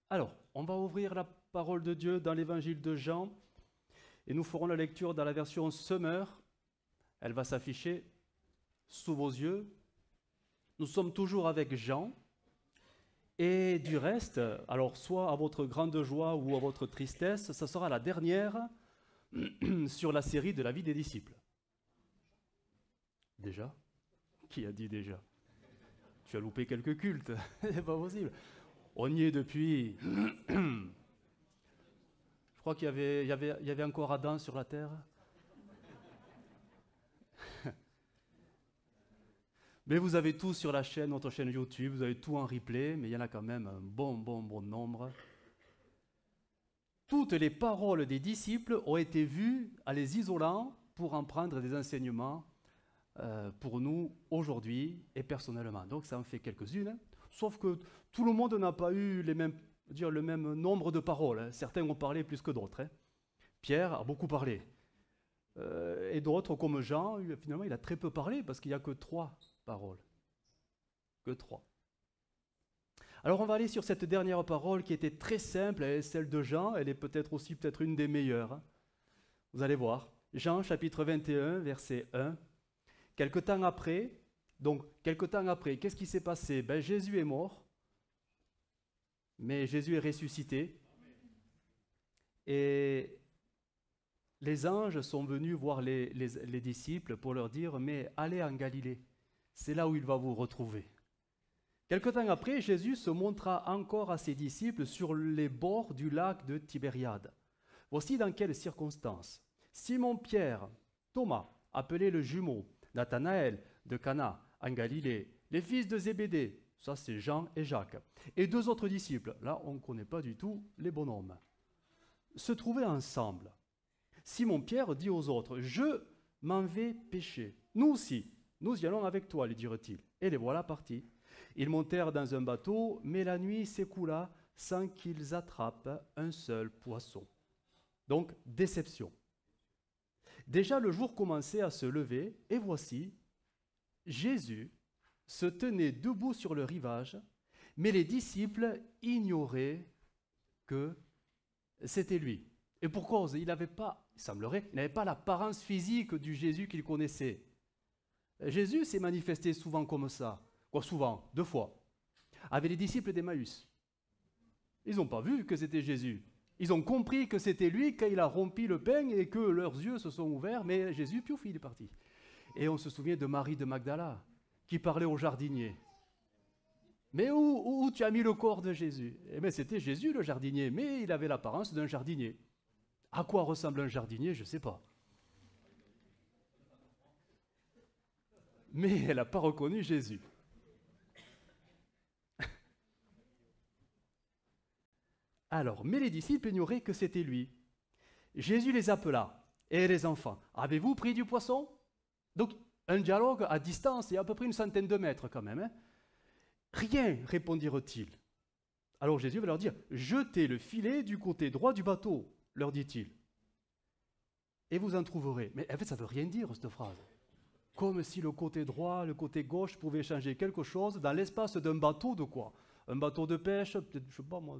Alors, on va ouvrir la parole de Dieu dans l'évangile de Jean et nous ferons la lecture dans la version Summer. Elle va s'afficher sous vos yeux. Nous sommes toujours avec Jean. Et du reste, alors soit à votre grande joie ou à votre tristesse, ça sera la dernière sur la série de la vie des disciples. Déjà? Qui a dit déjà? Tu as loupé quelques cultes, c'est pas possible. On y est depuis. Je crois qu'il y avait encore Adam sur la terre. Mais vous avez tout sur la chaîne, notre chaîne YouTube, vous avez tout en replay, mais il y en a quand même un bon nombre. Toutes les paroles des disciples ont été vues à les isolant pour en prendre des enseignements pour nous aujourd'hui et personnellement. Donc ça en fait quelques-unes, hein. Sauf que tout le monde n'a pas eu le même nombre de paroles, hein. Certains ont parlé plus que d'autres, hein. Pierre a beaucoup parlé. Et d'autres, comme Jean, finalement, il a très peu parlé parce qu'il n'y a que 3 paroles. Que 3. Alors on va aller sur cette dernière parole qui était très simple, elle est celle de Jean, elle est peut-être une des meilleures, hein. Vous allez voir. Jean chapitre 21, verset 1. Quelque temps après, qu'est-ce qui s'est passé? Jésus est mort, mais Jésus est ressuscité. Et les anges sont venus voir les disciples pour leur dire « Mais allez en Galilée, c'est là où il va vous retrouver. » Quelque temps après, Jésus se montra encore à ses disciples sur les bords du lac de Tibériade. Voici dans quelles circonstances. Simon-Pierre, Thomas, appelé le jumeau, Nathanaël de Cana, en Galilée, les fils de Zébédée, ça c'est Jean et Jacques, et 2 autres disciples, là on ne connaît pas du tout les bonhommes, se trouvaient ensemble. Simon-Pierre dit aux autres, « Je m'en vais pêcher. Nous aussi, nous y allons avec toi, lui dirent-ils. Et les voilà partis. Ils montèrent dans un bateau, mais la nuit s'écoula sans qu'ils attrapent un seul poisson. » Donc, déception. Déjà le jour commençait à se lever, et voici, Jésus se tenait debout sur le rivage, mais les disciples ignoraient que c'était lui. Et pour cause, il n'avait pas, il semblerait, il n'avait pas l'apparence physique du Jésus qu'ils connaissaient. Jésus s'est manifesté souvent comme ça. Quoi, souvent, 2 fois. Avec les disciples d'Emmaüs. Ils n'ont pas vu que c'était Jésus. Ils ont compris que c'était lui quand il a rompu le pain et que leurs yeux se sont ouverts, mais Jésus, piouf, il est parti. Et on se souvient de Marie de Magdala, qui parlait au jardinier. Mais où tu as mis le corps de Jésus? Eh bien, c'était Jésus le jardinier, mais il avait l'apparence d'un jardinier. À quoi ressemble un jardinier, je ne sais pas. Mais elle n'a pas reconnu Jésus. Alors, mais les disciples ignoraient que c'était lui. Jésus les appela. Et les enfants, avez-vous pris du poisson? Donc, un dialogue à distance, et à peu près une centaine de mètres quand même, hein. Rien, répondirent-ils. Alors Jésus va leur dire, jetez le filet du côté droit du bateau, leur dit-il. Et vous en trouverez. Mais en fait, ça ne veut rien dire, cette phrase. Comme si le côté droit, le côté gauche pouvaient changer quelque chose dans l'espace d'un bateau de quoi? Un bateau de pêche, peut-être, je ne sais pas moi,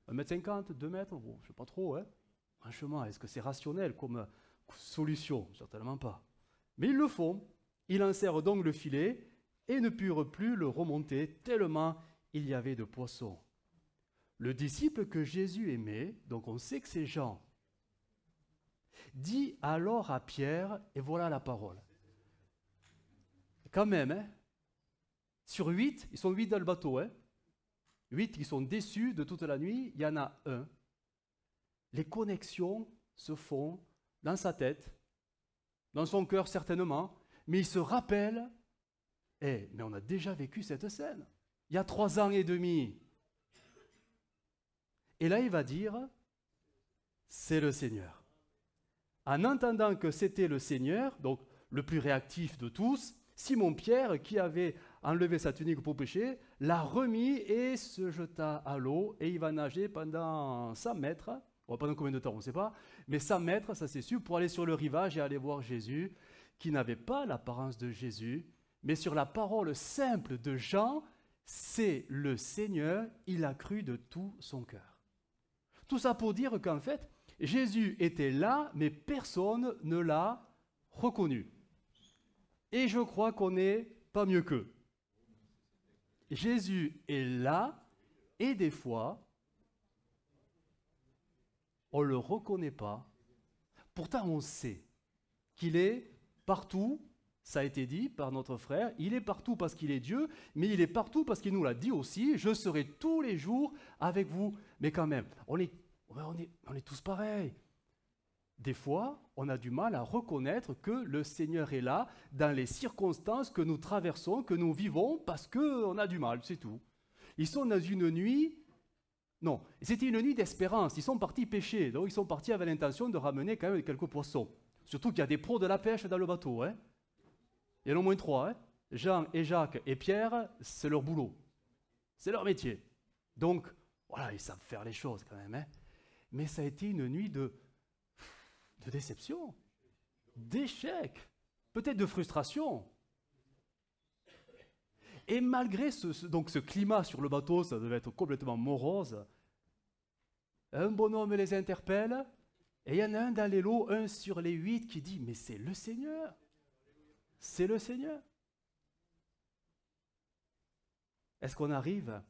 1,50 m, 2 mètres, bon, je ne sais pas trop, hein. Franchement, est-ce que c'est rationnel comme solution? Certainement pas. Mais ils le font. Ils lancèrent donc le filet et ne purent plus le remonter tellement il y avait de poissons. Le disciple que Jésus aimait, donc on sait que c'est Jean, dit alors à Pierre, et voilà la parole. Quand même, hein, sur 8, ils sont 8 dans le bateau, hein, 8 qui sont déçus de toute la nuit, il y en a un. Les connexions se font dans sa tête, dans son cœur certainement, mais il se rappelle, mais on a déjà vécu cette scène, il y a 3 ans et demi. Et là, il va dire, c'est le Seigneur. En entendant que c'était le Seigneur, donc le plus réactif de tous, Simon-Pierre, qui avait enlevé sa tunique pour pêcher, l'a remis et se jeta à l'eau, et il va nager pendant 100 mètres, pendant combien de temps, on ne sait pas, mais 100 mètres, ça c'est sûr, pour aller sur le rivage et aller voir Jésus, qui n'avait pas l'apparence de Jésus, mais sur la parole simple de Jean, c'est le Seigneur, il a cru de tout son cœur. Tout ça pour dire qu'en fait, Jésus était là, mais personne ne l'a reconnu. Et je crois qu'on n'est pas mieux qu'eux. Jésus est là, et des fois, on ne le reconnaît pas. Pourtant, on sait qu'il est partout. Ça a été dit par notre frère, il est partout parce qu'il est Dieu, mais il est partout parce qu'il nous l'a dit aussi, je serai tous les jours avec vous. Mais quand même, on est tous pareils. Des fois, on a du mal à reconnaître que le Seigneur est là dans les circonstances que nous traversons, que nous vivons, parce qu'on a du mal, c'est tout. Ils sont dans une nuit, non, c'était une nuit d'espérance, ils sont partis pêcher, donc ils sont partis avec l'intention de ramener quand même quelques poissons. Surtout qu'il y a des pros de la pêche dans le bateau, hein. Il y en a au moins 3, hein. Jean et Jacques et Pierre, c'est leur boulot. C'est leur métier. Donc, voilà, ils savent faire les choses quand même. Hein. Mais ça a été une nuit de déception, d'échec, peut-être de frustration. Et malgré ce climat sur le bateau, ça devait être complètement morose, un bonhomme les interpelle, et il y en a un dans les lots, un sur les 8, qui dit « Mais c'est le Seigneur !» C'est le Seigneur. Est-ce qu'on arrive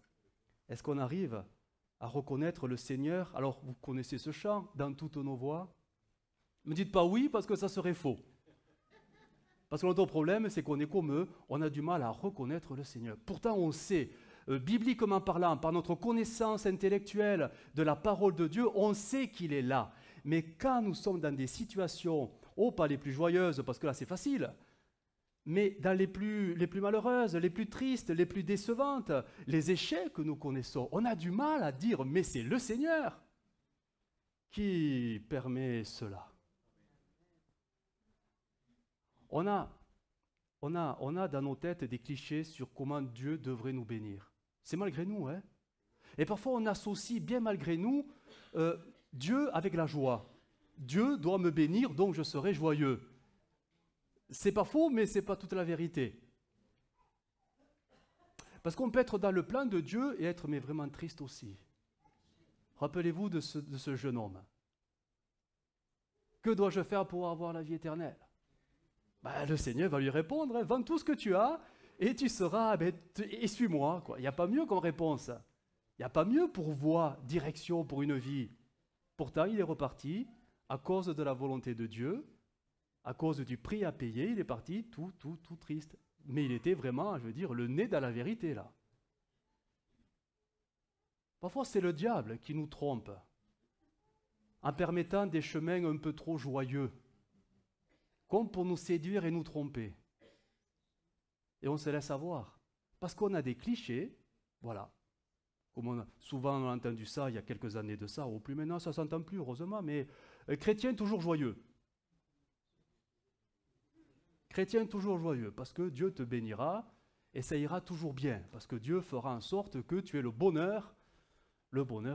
à reconnaître le Seigneur? Alors, vous connaissez ce chant, dans toutes nos voies. Ne me dites pas oui, parce que ça serait faux. Parce que notre problème, c'est qu'on est comme eux, on a du mal à reconnaître le Seigneur. Pourtant, on sait, bibliquement parlant, par notre connaissance intellectuelle de la parole de Dieu, on sait qu'il est là. Mais quand nous sommes dans des situations, pas les plus joyeuses, parce que là c'est facile, mais dans les plus malheureuses, les plus tristes, les plus décevantes, les échecs que nous connaissons, on a du mal à dire « mais c'est le Seigneur qui permet cela ». On a dans nos têtes des clichés sur comment Dieu devrait nous bénir. C'est malgré nous, hein. Et parfois on associe bien malgré nous Dieu avec la joie. Dieu doit me bénir, donc je serai joyeux. C'est pas faux, mais c'est pas toute la vérité. Parce qu'on peut être dans le plan de Dieu et être mais vraiment triste aussi. Rappelez-vous de ce jeune homme. Que dois-je faire pour avoir la vie éternelle? Le Seigneur va lui répondre, hein, vends tout ce que tu as et tu seras, et suis-moi. Il n'y a pas mieux comme réponse. Il n'y a pas mieux pour voie, direction pour une vie. Pourtant, il est reparti à cause de la volonté de Dieu. À cause du prix à payer, il est parti tout triste. Mais il était vraiment, je veux dire, le nez dans la vérité, là. Parfois, c'est le diable qui nous trompe, en permettant des chemins un peu trop joyeux, comme pour nous séduire et nous tromper. Et on se laisse avoir, parce qu'on a des clichés, voilà. Comme souvent on a entendu ça il y a quelques années de ça, ou plus maintenant, ça ne s'entend plus, heureusement, mais chrétien toujours joyeux. Chrétien toujours joyeux, parce que Dieu te bénira et ça ira toujours bien, parce que Dieu fera en sorte que tu aies le bonheur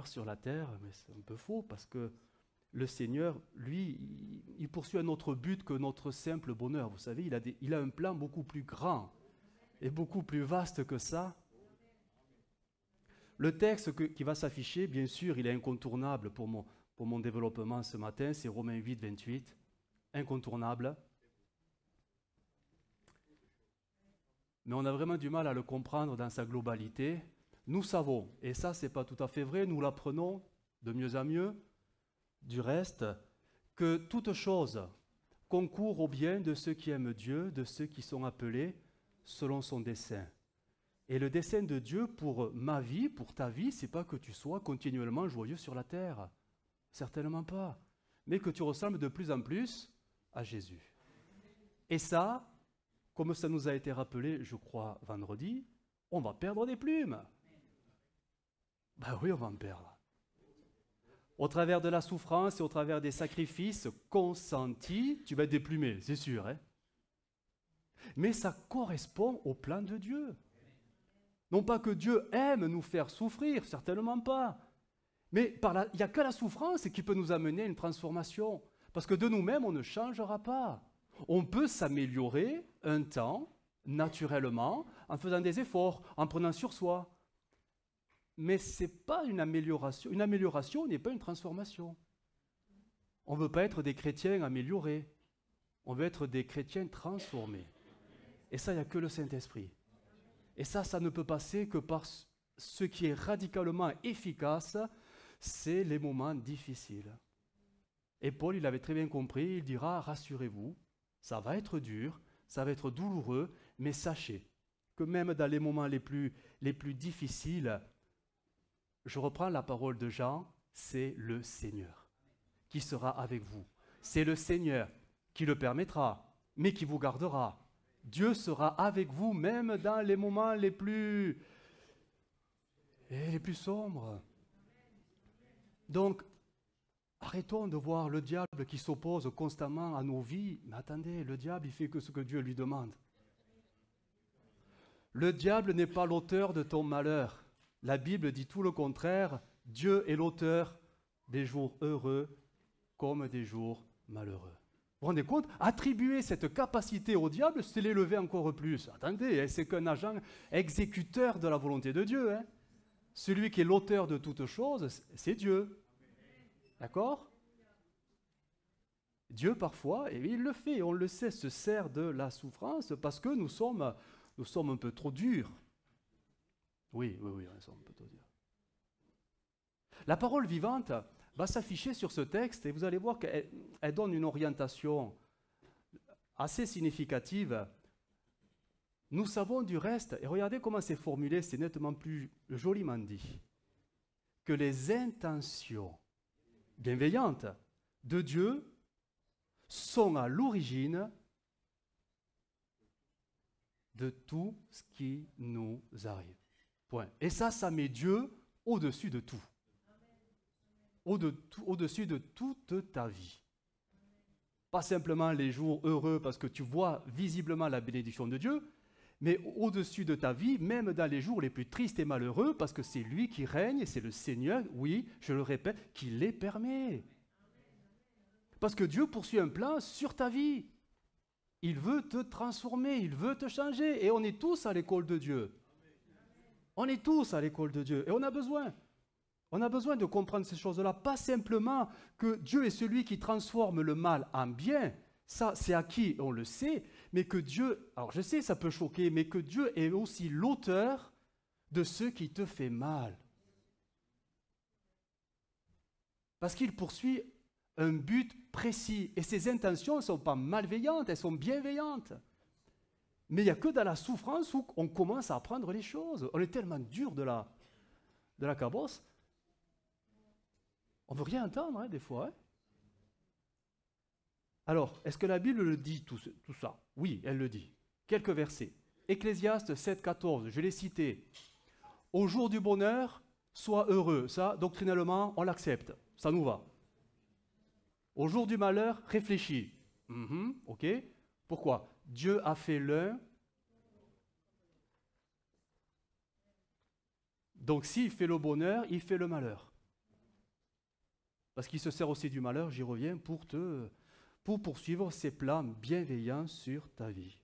sur la terre, mais c'est un peu faux, parce que le Seigneur, lui, il poursuit un autre but que notre simple bonheur. Vous savez, il a un plan beaucoup plus grand et beaucoup plus vaste que ça. Le texte qui va s'afficher, bien sûr, il est incontournable pour mon développement ce matin, c'est Romains 8, 28, incontournable. Mais on a vraiment du mal à le comprendre dans sa globalité. Nous savons, et ça c'est pas tout à fait vrai, nous l'apprenons de mieux en mieux, du reste, que toute chose concourt au bien de ceux qui aiment Dieu, de ceux qui sont appelés selon son dessein. Et le dessein de Dieu pour ma vie, pour ta vie, c'est pas que tu sois continuellement joyeux sur la terre. Certainement pas. Mais que tu ressembles de plus en plus à Jésus. Et ça, comme ça nous a été rappelé, je crois, vendredi, on va perdre des plumes. Ben oui, on va en perdre. Au travers de la souffrance et au travers des sacrifices consentis, tu vas être déplumé, c'est sûr. Hein? Mais ça correspond au plan de Dieu. Non pas que Dieu aime nous faire souffrir, certainement pas. Mais il n'y a que la souffrance qui peut nous amener à une transformation. Parce que de nous-mêmes, on ne changera pas. On peut s'améliorer un temps, naturellement, en faisant des efforts, en prenant sur soi. Mais ce n'est pas une amélioration. Une amélioration n'est pas une transformation. On ne veut pas être des chrétiens améliorés. On veut être des chrétiens transformés. Et ça, il n'y a que le Saint-Esprit. Et ça ne peut passer que par ce qui est radicalement efficace, c'est les moments difficiles. Et Paul, il avait très bien compris, il dira, rassurez-vous, ça va être dur, ça va être douloureux, mais sachez que même dans les moments les plus difficiles, je reprends la parole de Jean, c'est le Seigneur qui sera avec vous. C'est le Seigneur qui le permettra, mais qui vous gardera. Dieu sera avec vous même dans les moments les plus sombres. Donc, arrêtons de voir le diable qui s'oppose constamment à nos vies. Mais attendez, le diable, il fait que ce que Dieu lui demande. Le diable n'est pas l'auteur de ton malheur. La Bible dit tout le contraire. Dieu est l'auteur des jours heureux comme des jours malheureux. Vous vous rendez compte? Attribuer cette capacité au diable, c'est l'élever encore plus. Attendez, c'est qu'un agent exécuteur de la volonté de Dieu. Celui qui est l'auteur de toutes choses, c'est Dieu. D'accord? Dieu, parfois, et il le fait, on le sait, se sert de la souffrance parce que nous sommes un peu trop durs. Oui, on sommes un peu trop durs. La parole vivante va s'afficher sur ce texte et vous allez voir qu'elle donne une orientation assez significative. Nous savons du reste, et regardez comment c'est formulé, c'est nettement plus joliment dit, que les intentions bienveillantes de Dieu sont à l'origine de tout ce qui nous arrive. Point. Et ça met Dieu au-dessus de tout. Au-dessus de toute ta vie. Pas simplement les jours heureux parce que tu vois visiblement la bénédiction de Dieu, mais au-dessus de ta vie, même dans les jours les plus tristes et malheureux, parce que c'est lui qui règne, et c'est le Seigneur, oui, je le répète, qui les permet. Parce que Dieu poursuit un plan sur ta vie. Il veut te transformer, il veut te changer, et on est tous à l'école de Dieu. On est tous à l'école de Dieu, et on a besoin. On a besoin de comprendre ces choses-là, pas simplement que Dieu est celui qui transforme le mal en bien, ça c'est acquis, on le sait, mais que Dieu, alors je sais ça peut choquer, mais que Dieu est aussi l'auteur de ce qui te fait mal. Parce qu'il poursuit un but précis, et ses intentions ne sont pas malveillantes, elles sont bienveillantes. Mais il n'y a que dans la souffrance où on commence à apprendre les choses. On est tellement dur de la cabosse. On ne veut rien entendre, des fois. Alors, est-ce que la Bible le dit tout ça? Oui, elle le dit. Quelques versets. Ecclésiaste 7, 14, je l'ai cité. Au jour du bonheur, sois heureux. Ça, doctrinellement, on l'accepte. Ça nous va. Au jour du malheur, réfléchis. Ok. Pourquoi? Dieu a fait l'un. Donc, s'il fait le bonheur, il fait le malheur. Parce qu'il se sert aussi du malheur, j'y reviens, pour poursuivre ses plans bienveillants sur ta vie.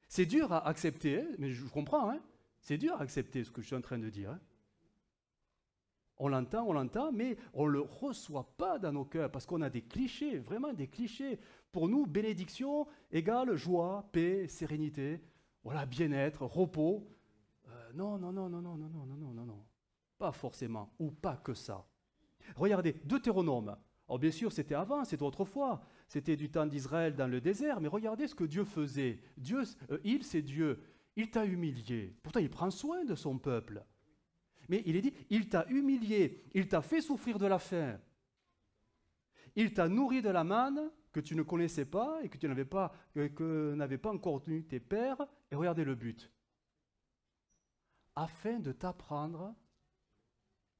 C'est dur à accepter, mais je comprends, c'est dur à accepter ce que je suis en train de dire. On l'entend, mais on ne le reçoit pas dans nos cœurs, parce qu'on a des clichés, vraiment des clichés. Pour nous, bénédiction égale joie, paix, sérénité, voilà, bien-être, repos. Non. Pas forcément, ou pas que ça. Regardez, Deutéronome. Alors bien sûr, c'était avant, c'était autrefois. C'était du temps d'Israël dans le désert, mais regardez ce que Dieu faisait. C'est Dieu. Il t'a humilié. Pourtant, il prend soin de son peuple. Mais il est dit, il t'a humilié, il t'a fait souffrir de la faim. Il t'a nourri de la manne que tu ne connaissais pas et que n'avaient pas encore tenu tes pères. Et regardez le but. Afin de t'apprendre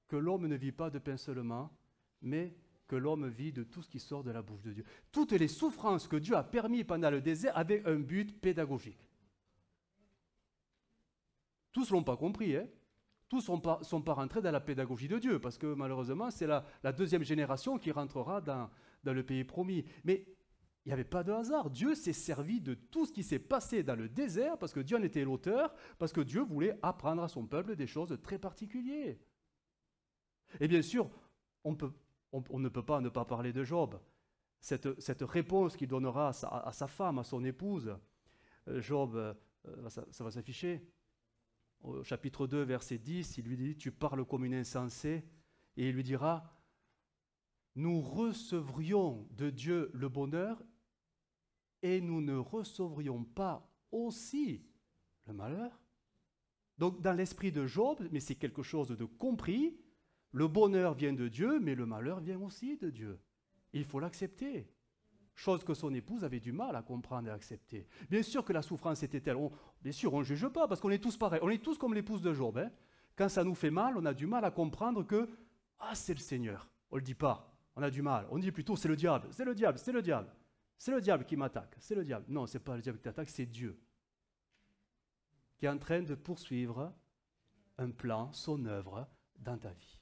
que l'homme ne vit pas de pain seulement, mais que l'homme vit de tout ce qui sort de la bouche de Dieu. Toutes les souffrances que Dieu a permises pendant le désert avaient un but pédagogique. Tous ne l'ont pas compris, Tous ne sont pas rentrés dans la pédagogie de Dieu, parce que malheureusement, c'est la deuxième génération qui rentrera dans le pays promis. Mais Il n'y avait pas de hasard. Dieu s'est servi de tout ce qui s'est passé dans le désert parce que Dieu en était l'auteur, parce que Dieu voulait apprendre à son peuple des choses très particulières. Et bien sûr, on ne peut pas ne pas parler de Job. Cette réponse qu'il donnera à sa femme, à son épouse, Job, ça va s'afficher. Au chapitre 2, verset 10, il lui dit « Tu parles comme une insensée » et il lui dira « Nous recevrions de Dieu le bonheur et nous ne recevrions pas aussi le malheur ?» Donc dans l'esprit de Job, mais c'est quelque chose de compris, le bonheur vient de Dieu, mais le malheur vient aussi de Dieu. Il faut l'accepter. Chose que son épouse avait du mal à comprendre et à accepter. Bien sûr que la souffrance était telle. Bien sûr, on ne juge pas, parce qu'on est tous pareils. On est tous comme l'épouse de Job. Hein. Quand ça nous fait mal, on a du mal à comprendre que « Ah, c'est le Seigneur ». On ne le dit pas. On a du mal. On dit plutôt « C'est le diable, c'est le diable, c'est le diable. C'est le diable qui m'attaque, c'est le diable. » Non, ce n'est pas le diable qui t'attaque, c'est Dieu qui est en train de poursuivre un plan, son œuvre dans ta vie.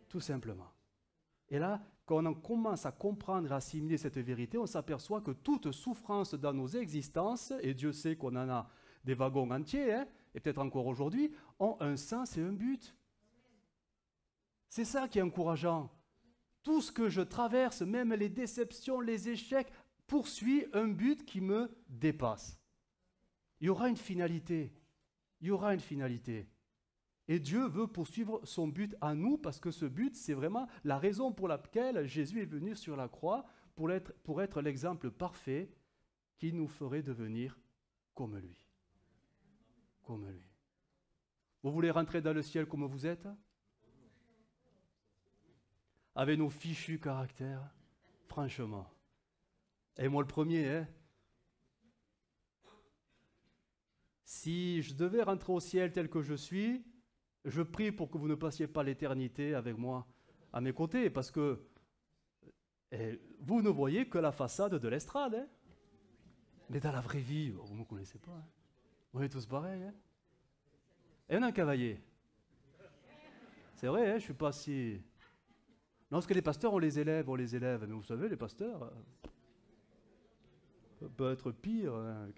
Tout simplement. Et là, quand on commence à comprendre et à assimiler cette vérité, on s'aperçoit que toute souffrance dans nos existences, et Dieu sait qu'on en a des wagons entiers, hein, et peut-être encore aujourd'hui, ont un sens et un but. C'est ça qui est encourageant. Tout ce que je traverse, même les déceptions, les échecs, poursuit un but qui me dépasse. Il y aura une finalité. Il y aura une finalité. Et Dieu veut poursuivre son but à nous parce que ce but, c'est vraiment la raison pour laquelle Jésus est venu sur la croix pour être l'exemple parfait qui nous ferait devenir comme lui. Comme lui. Vous voulez rentrer dans le ciel comme vous êtes? Avec nos fichus caractères? Franchement. Et moi le premier, hein? Si je devais rentrer au ciel tel que je suis, je prie pour que vous ne passiez pas l'éternité avec moi à mes côtés, parce que vous ne voyez que la façade de l'estrade. Hein? Mais dans la vraie vie, vous ne me connaissez pas. Hein? On est tous pareils. Hein? Et on a un cavalier. C'est vrai, hein, je ne suis pas si... Non, parce que les pasteurs, on les élève. Mais vous savez, les pasteurs, ça peut être pire. Hein?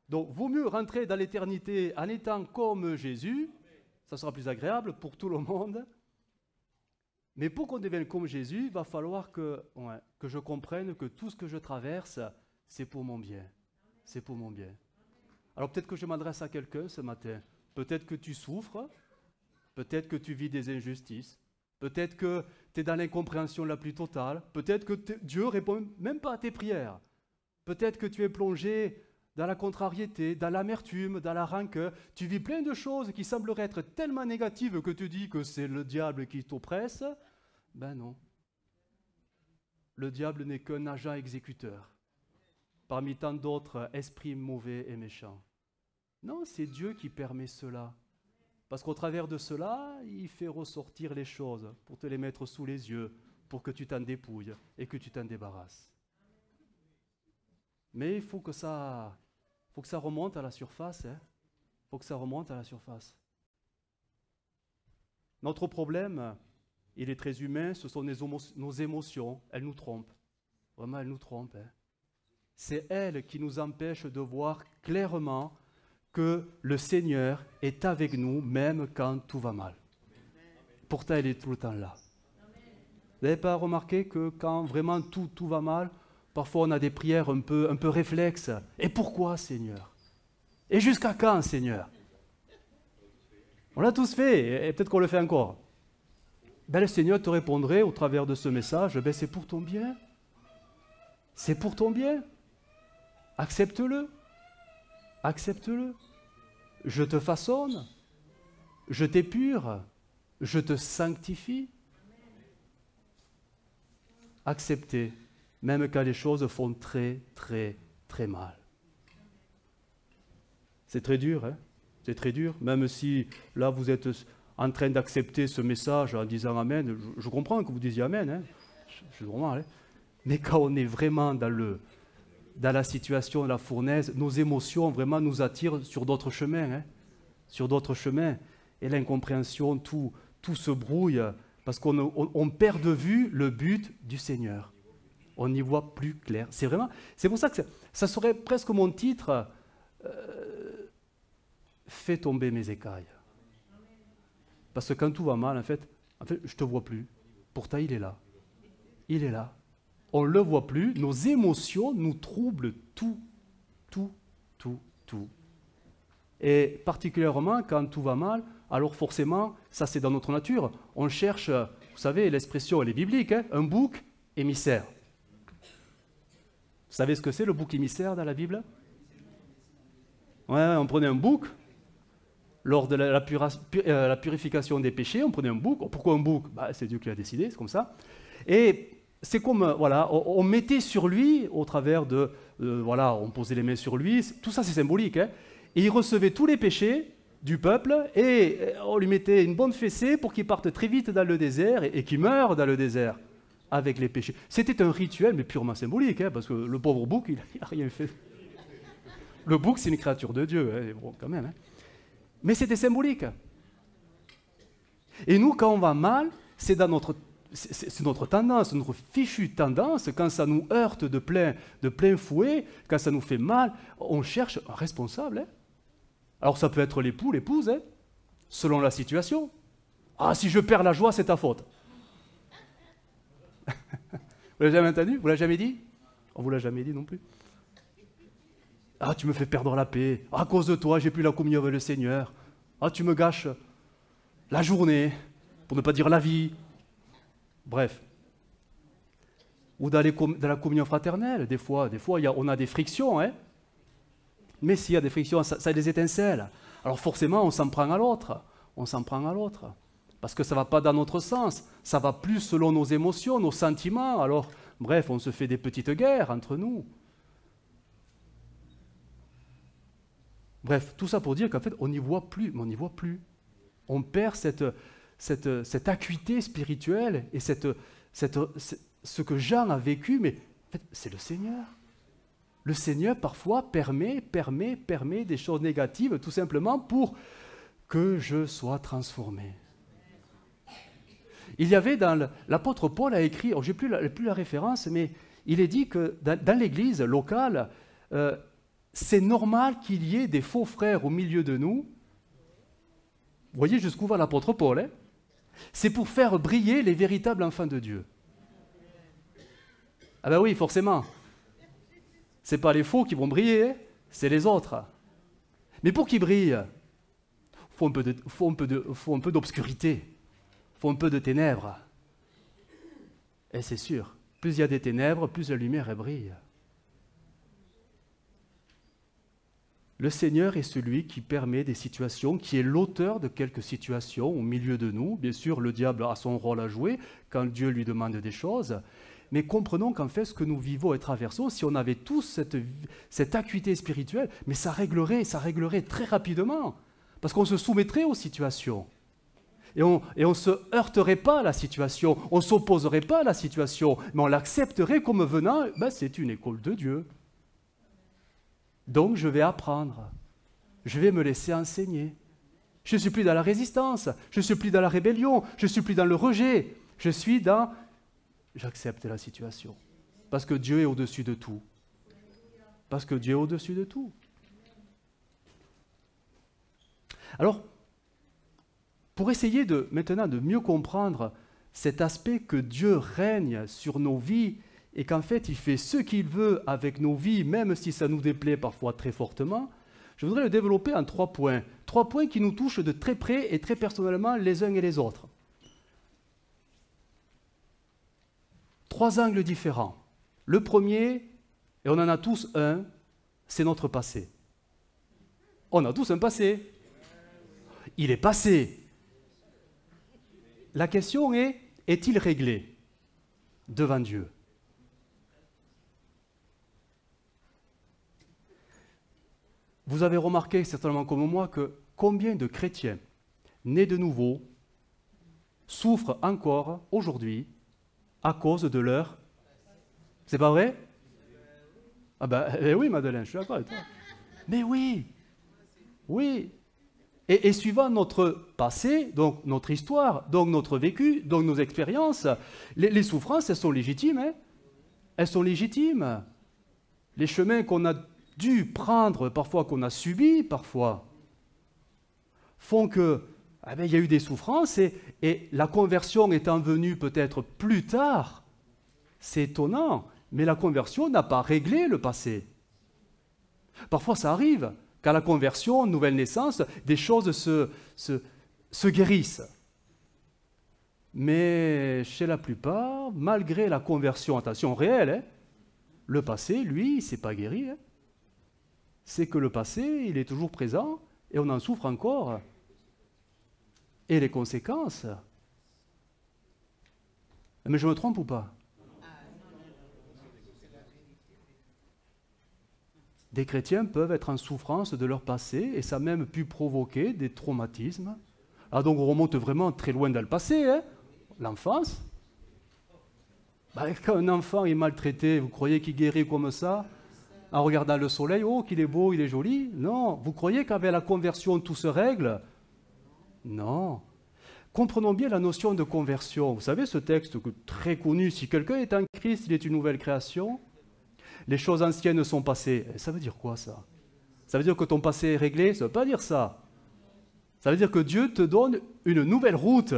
Donc, vaut mieux rentrer dans l'éternité en étant comme Jésus, ça sera plus agréable pour tout le monde. Mais pour qu'on devienne comme Jésus, il va falloir que je comprenne que tout ce que je traverse, c'est pour mon bien. C'est pour mon bien. Alors peut-être que je m'adresse à quelqu'un ce matin. Peut-être que tu souffres, peut-être que tu vis des injustices, peut-être que tu es dans l'incompréhension la plus totale, peut-être que Dieu ne répond même pas à tes prières, peut-être que tu es plongé dans la contrariété, dans l'amertume, dans la rancœur. Tu vis plein de choses qui sembleraient être tellement négatives que tu dis que c'est le diable qui t'oppresse. Ben non. Le diable n'est qu'un agent exécuteur, parmi tant d'autres esprits mauvais et méchants. Non, c'est Dieu qui permet cela. Parce qu'au travers de cela, il fait ressortir les choses pour te les mettre sous les yeux, pour que tu t'en dépouilles et que tu t'en débarrasses. Mais il faut que ça remonte à la surface. Hein. Faut que ça remonte à la surface. Notre problème, il est très humain, ce sont nos émotions. Elles nous trompent. Vraiment, elles nous trompent. Hein. C'est elles qui nous empêchent de voir clairement que le Seigneur est avec nous, même quand tout va mal. Pourtant, il est tout le temps là. Vous n'avez pas remarqué que quand vraiment tout va mal, parfois on a des prières un peu réflexes. Et pourquoi, Seigneur? Et jusqu'à quand, Seigneur? On l'a tous fait, et peut-être qu'on le fait encore. Ben, le Seigneur te répondrait au travers de ce message, ben, c'est pour ton bien. C'est pour ton bien. Accepte-le. Accepte-le. Je te façonne. Je t'épure. Je te sanctifie. Acceptez, même quand les choses font très, très, très mal. C'est très dur, hein? C'est très dur. Même si, là, vous êtes en train d'accepter ce message en disant Amen, je comprends que vous disiez Amen, hein? Je suis vraiment allé. Mais quand on est vraiment dans la situation de la fournaise, nos émotions vraiment nous attirent sur d'autres chemins, hein? Sur d'autres chemins. Et l'incompréhension, tout se brouille, parce qu'on perd de vue le but du Seigneur. On n'y voit plus clair. C'est pour ça que ça serait presque mon titre. Fais tomber mes écailles. Parce que quand tout va mal, en fait, je ne te vois plus. Pourtant, il est là. Il est là. On ne le voit plus. Nos émotions nous troublent tout. Et particulièrement quand tout va mal, alors forcément, ça c'est dans notre nature. On cherche, vous savez, l'expression, elle est biblique, hein, un bouc émissaire. Vous savez ce que c'est le bouc émissaire dans la Bible? Ouais, on prenait un bouc. Lors de la purification des péchés, on prenait un bouc. Pourquoi un bouc? C'est Dieu qui l'a décidé, c'est comme ça. Et c'est comme, voilà, on mettait sur lui, au travers de, voilà, on posait les mains sur lui, tout ça c'est symbolique, hein. Et il recevait tous les péchés du peuple, et on lui mettait une bonne fessée pour qu'il parte très vite dans le désert, et qu'il meure dans le désert, avec les péchés. C'était un rituel, mais purement symbolique, hein, parce que le pauvre bouc, il n'a rien fait. Le bouc, c'est une créature de Dieu, hein, bon, quand même, hein. Mais c'était symbolique. Et nous, quand on va mal, c'est notre tendance, notre fichue tendance, quand ça nous heurte de plein fouet, quand ça nous fait mal, on cherche un responsable. Hein. Alors ça peut être l'époux, l'épouse, hein, selon la situation. Ah, si je perds la joie, c'est ta faute. Vous l'avez jamais entendu? Vous l'avez jamais dit? On ne vous l'a jamais dit non plus. Ah, tu me fais perdre la paix. À cause de toi, j'ai plus la communion avec le Seigneur. Ah, tu me gâches la journée, pour ne pas dire la vie. Bref. Ou dans la communion fraternelle, des fois on a des frictions. Hein. Mais s'il y a des frictions, ça a des étincelles. Alors forcément, on s'en prend à l'autre. On s'en prend à l'autre. Parce que ça ne va pas dans notre sens. Ça va plus selon nos émotions, nos sentiments. Alors, bref, on se fait des petites guerres entre nous. Bref, tout ça pour dire qu'en fait, on n'y voit plus, mais on n'y voit plus. On perd cette acuité spirituelle et ce que Jean a vécu, mais en fait, c'est le Seigneur. Le Seigneur, parfois, permet des choses négatives, tout simplement pour que je sois transformé. Il y avait l'apôtre Paul a écrit, je n'ai plus la référence, mais il est dit que dans l'église locale, c'est normal qu'il y ait des faux frères au milieu de nous. Vous voyez jusqu'où va l'apôtre Paul, hein? C'est pour faire briller les véritables enfants de Dieu. Ah ben oui, forcément. Ce n'est pas les faux qui vont briller, hein, c'est les autres. Mais pour qu'ils brillent, il faut un peu d'obscurité, il faut un peu de ténèbres. Et c'est sûr, plus il y a des ténèbres, plus la lumière elle brille. Le Seigneur est celui qui permet des situations, qui est l'auteur de quelques situations au milieu de nous. Bien sûr, le diable a son rôle à jouer quand Dieu lui demande des choses. Mais comprenons qu'en fait, ce que nous vivons et traversons, si on avait tous cette acuité spirituelle, mais ça réglerait très rapidement. Parce qu'on se soumettrait aux situations. Et on ne se heurterait pas à la situation, on ne s'opposerait pas à la situation, mais on l'accepterait comme venant, c'est une école de Dieu. Donc je vais apprendre, je vais me laisser enseigner. Je ne suis plus dans la résistance, je ne suis plus dans la rébellion, je ne suis plus dans le rejet, je suis dans j'accepte la situation. Parce que Dieu est au-dessus de tout. Parce que Dieu est au-dessus de tout. Alors, pour essayer maintenant de mieux comprendre cet aspect que Dieu règne sur nos vies et qu'en fait, il fait ce qu'il veut avec nos vies, même si ça nous déplaît parfois très fortement, je voudrais le développer en 3 points. 3 points qui nous touchent de très près et très personnellement les uns et les autres. 3 angles différents. Le premier, et on en a tous un, c'est notre passé. On a tous un passé. Il est passé. La question est-il réglé devant Dieu? Vous avez remarqué certainement comme moi que combien de chrétiens nés de nouveau souffrent encore aujourd'hui à cause de leur... C'est pas vrai? Ah ben oui Madeleine, je suis d'accord avec toi. Mais oui, oui. Et suivant notre passé, donc notre histoire, donc notre vécu, donc nos expériences, les souffrances, elles sont légitimes. Hein? elles sont légitimes. Les chemins qu'on a dû prendre, parfois qu'on a subis, parfois, font que, il y a eu des souffrances et la conversion étant venue peut-être plus tard, c'est étonnant, mais la conversion n'a pas réglé le passé. Parfois ça arrive, qu'à la conversion, nouvelle naissance, des choses se guérissent. Mais chez la plupart, malgré la conversion, attention réelle, hein, le passé, lui, il ne s'est pas guéri. Hein. C'est que le passé, il est toujours présent et on en souffre encore. Et les conséquences. Mais je me trompe ou pas? Des chrétiens peuvent être en souffrance de leur passé et ça a même pu provoquer des traumatismes. Ah, donc on remonte vraiment très loin dans le passé, hein, l'enfance. Quand un enfant est maltraité, vous croyez qu'il guérit comme ça, en regardant le soleil, oh qu'il est beau, il est joli? Non. Vous croyez qu'avec la conversion tout se règle? Non. Comprenons bien la notion de conversion. Vous savez ce texte très connu, si quelqu'un est en Christ, il est une nouvelle création. Les choses anciennes sont passées. Ça veut dire quoi ça? Ça veut dire que ton passé est réglé? Ça ne veut pas dire ça. Ça veut dire que Dieu te donne une nouvelle route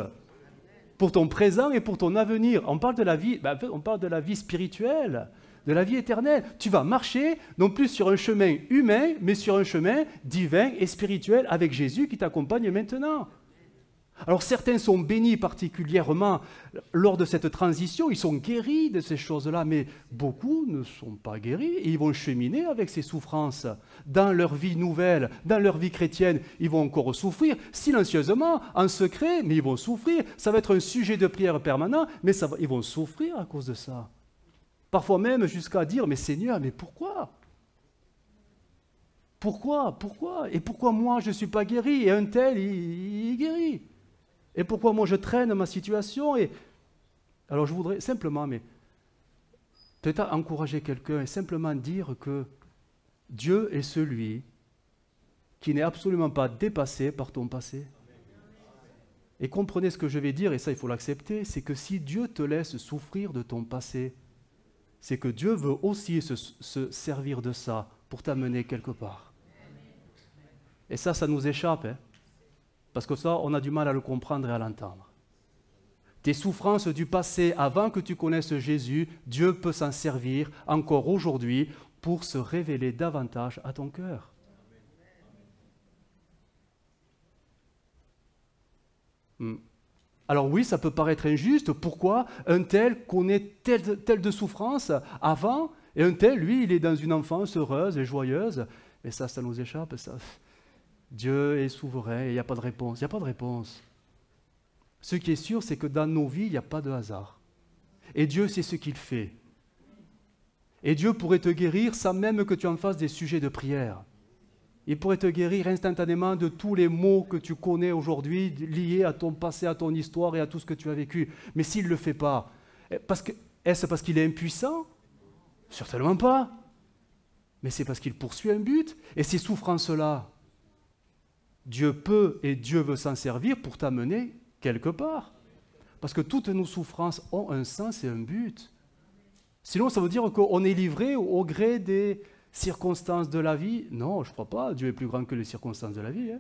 pour ton présent et pour ton avenir. On parle de la vie, on parle de la vie spirituelle, de la vie éternelle. Tu vas marcher non plus sur un chemin humain, mais sur un chemin divin et spirituel avec Jésus qui t'accompagne maintenant. Alors certains sont bénis particulièrement lors de cette transition, ils sont guéris de ces choses-là, mais beaucoup ne sont pas guéris et ils vont cheminer avec ces souffrances dans leur vie nouvelle, dans leur vie chrétienne. Ils vont encore souffrir silencieusement, en secret, mais ils vont souffrir. Ça va être un sujet de prière permanent, mais ils vont souffrir à cause de ça. Parfois même jusqu'à dire, mais Seigneur, mais pourquoi ? Pourquoi ? Et pourquoi moi je ne suis pas guéri et un tel, il est guéri ? Et pourquoi moi je traîne ma situation Alors je voudrais simplement, mais peut-être encourager quelqu'un et simplement dire que Dieu est celui qui n'est absolument pas dépassé par ton passé. Et comprenez ce que je vais dire, et ça il faut l'accepter, c'est que si Dieu te laisse souffrir de ton passé, c'est que Dieu veut aussi se servir de ça pour t'amener quelque part. Et ça nous échappe, hein. Parce que ça, on a du mal à le comprendre et à l'entendre. Tes souffrances du passé, avant que tu connaisses Jésus, Dieu peut s'en servir encore aujourd'hui pour se révéler davantage à ton cœur. Alors oui, ça peut paraître injuste. Pourquoi un tel connaît telle de souffrance avant, et un tel, lui, il est dans une enfance heureuse et joyeuse. Mais ça nous échappe, ça. Dieu est souverain et il n'y a pas de réponse. Il n'y a pas de réponse. Ce qui est sûr, c'est que dans nos vies, il n'y a pas de hasard. Et Dieu sait ce qu'il fait. Et Dieu pourrait te guérir sans même que tu en fasses des sujets de prière. Il pourrait te guérir instantanément de tous les maux que tu connais aujourd'hui, liés à ton passé, à ton histoire et à tout ce que tu as vécu. Mais s'il ne le fait pas, est-ce parce qu'il est impuissant? Certainement pas. Mais c'est parce qu'il poursuit un but. Et ces souffrances-là, Dieu peut et Dieu veut s'en servir pour t'amener quelque part. Parce que toutes nos souffrances ont un sens et un but. Sinon, ça veut dire qu'on est livré au gré des circonstances de la vie. Non, je ne crois pas. Dieu est plus grand que les circonstances de la vie. Hein.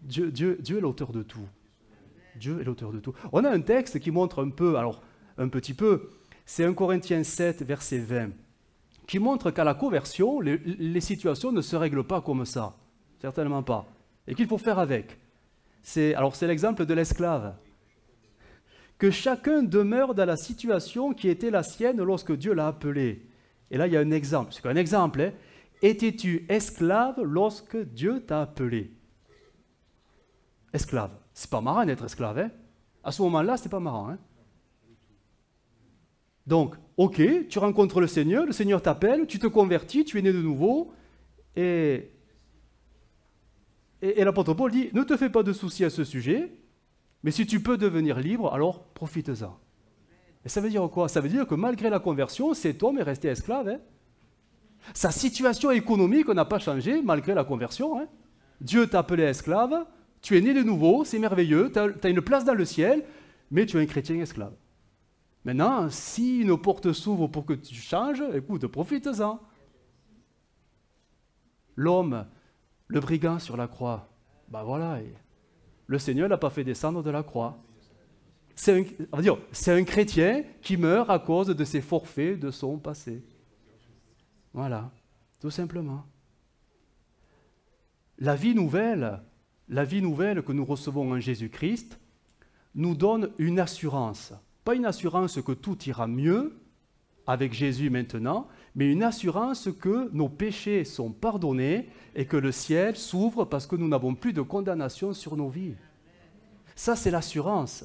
Dieu est l'auteur de tout. Dieu est l'auteur de tout. On a un texte qui montre un peu, alors un petit peu, c'est 1 Corinthiens 7, verset 20, qui montre qu'à la conversion, les situations ne se règlent pas comme ça. Certainement pas. Et qu'il faut faire avec. C'est l'exemple de l'esclave. Que chacun demeure dans la situation qui était la sienne lorsque Dieu l'a appelé. Et là, il y a un exemple. C'est qu'un exemple, hein. Étais-tu esclave lorsque Dieu t'a appelé? Esclave. C'est pas marrant d'être esclave, hein. À ce moment-là, c'est pas marrant, hein. Donc, ok, tu rencontres le Seigneur t'appelle, tu te convertis, tu es né de nouveau, et l'apôtre Paul dit, ne te fais pas de soucis à ce sujet, mais si tu peux devenir libre, alors profite-en. Et ça veut dire quoi? Ça veut dire que malgré la conversion, cet homme est resté esclave. Hein. Sa situation économique n'a pas changé malgré la conversion. Hein. Dieu t'a appelé esclave, tu es né de nouveau, c'est merveilleux, tu as une place dans le ciel, mais tu es un chrétien esclave. Maintenant, si une porte s'ouvre pour que tu changes, écoute, profite-en. L'homme, le brigand sur la croix, ben voilà, le Seigneur ne l'a pas fait descendre de la croix. C'est un chrétien qui meurt à cause de ses forfaits de son passé. Voilà, tout simplement. La vie nouvelle que nous recevons en Jésus-Christ nous donne une assurance. Pas une assurance que tout ira mieux avec Jésus maintenant, mais une assurance que nos péchés sont pardonnés et que le ciel s'ouvre parce que nous n'avons plus de condamnation sur nos vies. Ça, c'est l'assurance.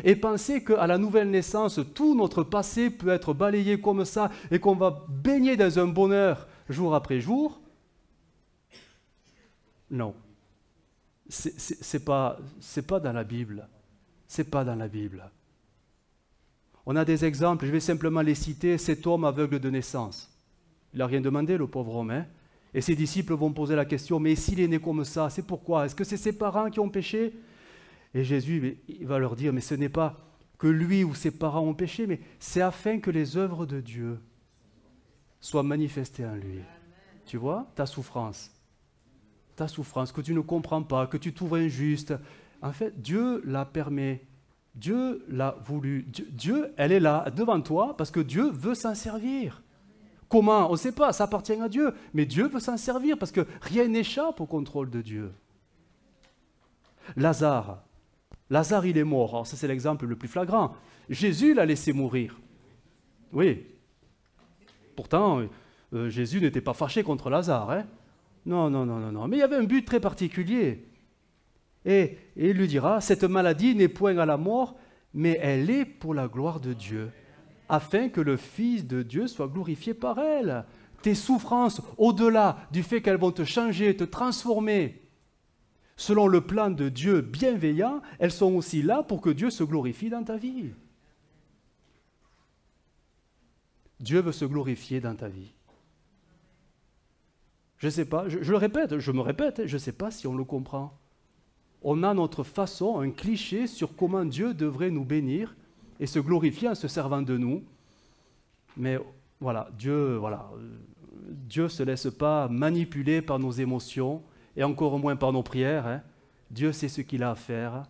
Et penser qu'à la nouvelle naissance, tout notre passé peut être balayé comme ça et qu'on va baigner dans un bonheur jour après jour, non. C'est pas dans la Bible. C'est pas dans la Bible. On a des exemples, je vais simplement les citer. Cet homme aveugle de naissance. Il n'a rien demandé, le pauvre homme. Hein, et ses disciples vont poser la question, mais s'il est né comme ça, c'est pourquoi? Est-ce que c'est ses parents qui ont péché? Et Jésus il va leur dire, mais ce n'est pas que lui ou ses parents ont péché, mais c'est afin que les œuvres de Dieu soient manifestées en lui. Tu vois, ta souffrance, que tu ne comprends pas, que tu trouves injuste. En fait, Dieu la permet. Dieu l'a voulu. Dieu, elle est là, devant toi, parce que Dieu veut s'en servir. Comment? On ne sait pas, ça appartient à Dieu. Mais Dieu veut s'en servir, parce que rien n'échappe au contrôle de Dieu. Lazare, il est mort. Alors ça, c'est l'exemple le plus flagrant. Jésus l'a laissé mourir. Oui. Pourtant, Jésus n'était pas fâché contre Lazare. Hein? Non. Mais il y avait un but très particulier. Et il lui dira, cette maladie n'est point à la mort, mais elle est pour la gloire de Dieu, afin que le Fils de Dieu soit glorifié par elle. Tes souffrances, au-delà du fait qu'elles vont te changer, te transformer, selon le plan de Dieu bienveillant, elles sont aussi là pour que Dieu se glorifie dans ta vie. Dieu veut se glorifier dans ta vie. Je ne sais pas, je me répète, je ne sais pas si on le comprend. On a notre façon, un cliché sur comment Dieu devrait nous bénir et se glorifier en se servant de nous. Mais voilà, Dieu ne se laisse pas manipuler par nos émotions et encore moins par nos prières. Hein. Dieu sait ce qu'il a à faire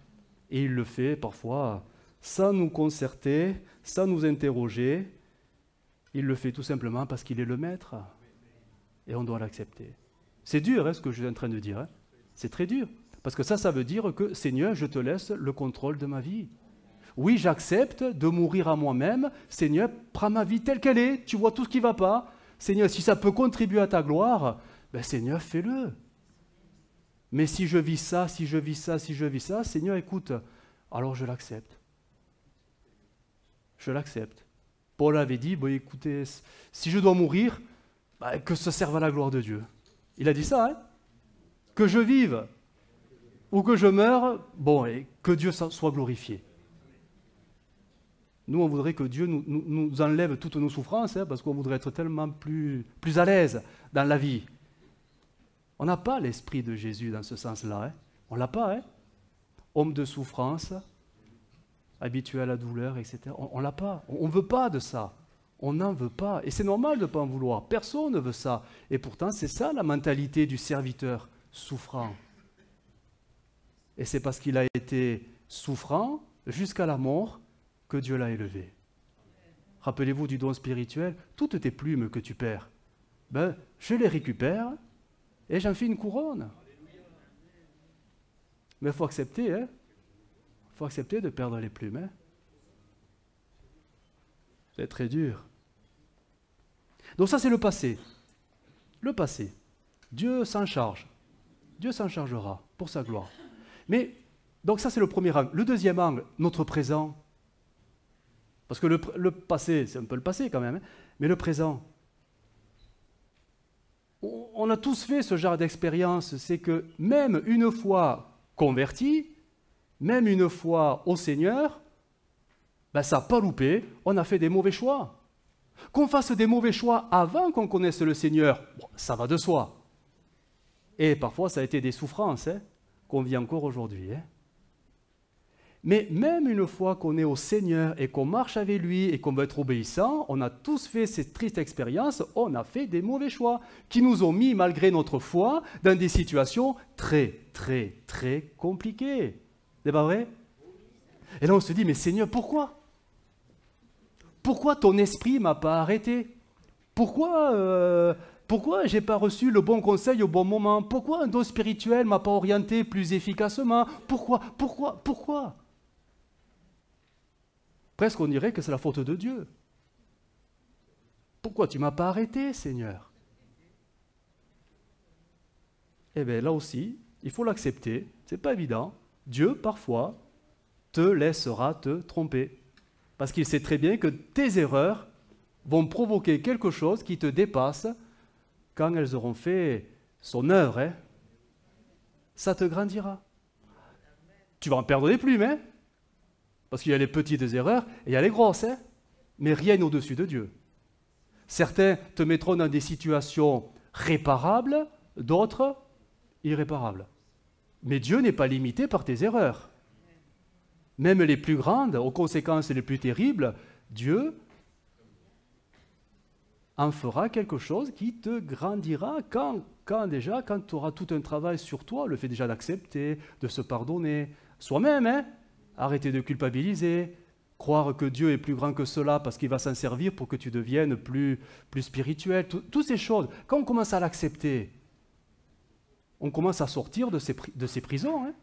et il le fait parfois sans nous concerter, sans nous interroger. Il le fait tout simplement parce qu'il est le maître et on doit l'accepter. C'est dur ce que je suis en train de dire. Hein. C'est très dur. Parce que ça veut dire que, Seigneur, je te laisse le contrôle de ma vie. Oui, j'accepte de mourir à moi-même. Seigneur, prends ma vie telle qu'elle est. Tu vois tout ce qui ne va pas. Seigneur, si ça peut contribuer à ta gloire, ben Seigneur, fais-le. Mais si je vis ça, Seigneur, écoute, alors je l'accepte. Je l'accepte. Paul avait dit, bon, écoutez, si je dois mourir, ben, que ça serve à la gloire de Dieu. Il a dit ça, hein? Que je vive ou que je meure, bon, et que Dieu soit glorifié. Nous, on voudrait que Dieu nous enlève toutes nos souffrances, hein, parce qu'on voudrait être tellement plus à l'aise dans la vie. On n'a pas l'esprit de Jésus dans ce sens-là. Hein. On ne l'a pas. Hein. Homme de souffrance, habitué à la douleur, etc. On ne l'a pas. On ne veut pas de ça. On n'en veut pas. Et c'est normal de ne pas en vouloir. Personne ne veut ça. Et pourtant, c'est ça la mentalité du serviteur souffrant. Et c'est parce qu'il a été souffrant jusqu'à la mort que Dieu l'a élevé. Rappelez-vous du don spirituel, toutes tes plumes que tu perds, ben, je les récupère et j'en fais une couronne. Mais il faut accepter, hein. Il faut accepter de perdre les plumes. Hein. C'est très dur. Donc ça, c'est le passé. Le passé. Dieu s'en charge. Dieu s'en chargera pour sa gloire. Mais, donc ça c'est le premier angle. Le deuxième angle, notre présent. Parce que le passé, c'est un peu le passé quand même, hein, mais le présent. On a tous fait ce genre d'expérience, c'est que même une fois converti, même une fois au Seigneur, ben ça n'a pas loupé, on a fait des mauvais choix. Qu'on fasse des mauvais choix avant qu'on connaisse le Seigneur, bon, ça va de soi. Et parfois ça a été des souffrances, hein, qu'on vit encore aujourd'hui. Hein. Mais même une fois qu'on est au Seigneur et qu'on marche avec lui et qu'on veut être obéissant, on a tous fait cette triste expérience, on a fait des mauvais choix qui nous ont mis, malgré notre foi, dans des situations très, très, très compliquées. C'est pas vrai? Et là on se dit, mais Seigneur, pourquoi? Pourquoi ton esprit m'a pas arrêté? Pourquoi je n'ai pas reçu le bon conseil au bon moment? Pourquoi un don spirituel m'a pas orienté plus efficacement? Pourquoi? Presque on dirait que c'est la faute de Dieu. Pourquoi tu ne m'as pas arrêté, Seigneur? Eh bien là aussi, il faut l'accepter, ce n'est pas évident. Dieu, parfois, te laissera te tromper. Parce qu'il sait très bien que tes erreurs vont provoquer quelque chose qui te dépasse quand elles auront fait son œuvre. Hein. Ça te grandira. Tu vas en perdre des plumes, hein? Parce qu'il y a les petites erreurs et il y a les grosses, hein? Mais rien au-dessus de Dieu. Certains te mettront dans des situations réparables, d'autres irréparables. Mais Dieu n'est pas limité par tes erreurs. Même les plus grandes, aux conséquences les plus terribles, Dieu en fera quelque chose qui te grandira quand tu auras tout un travail sur toi, le fait déjà d'accepter, de se pardonner, soi-même, hein? Arrêter de culpabiliser, croire que Dieu est plus grand que cela parce qu'il va s'en servir pour que tu deviennes plus spirituel, toutes ces choses. Quand on commence à l'accepter, on commence à sortir de ces prisons, hein?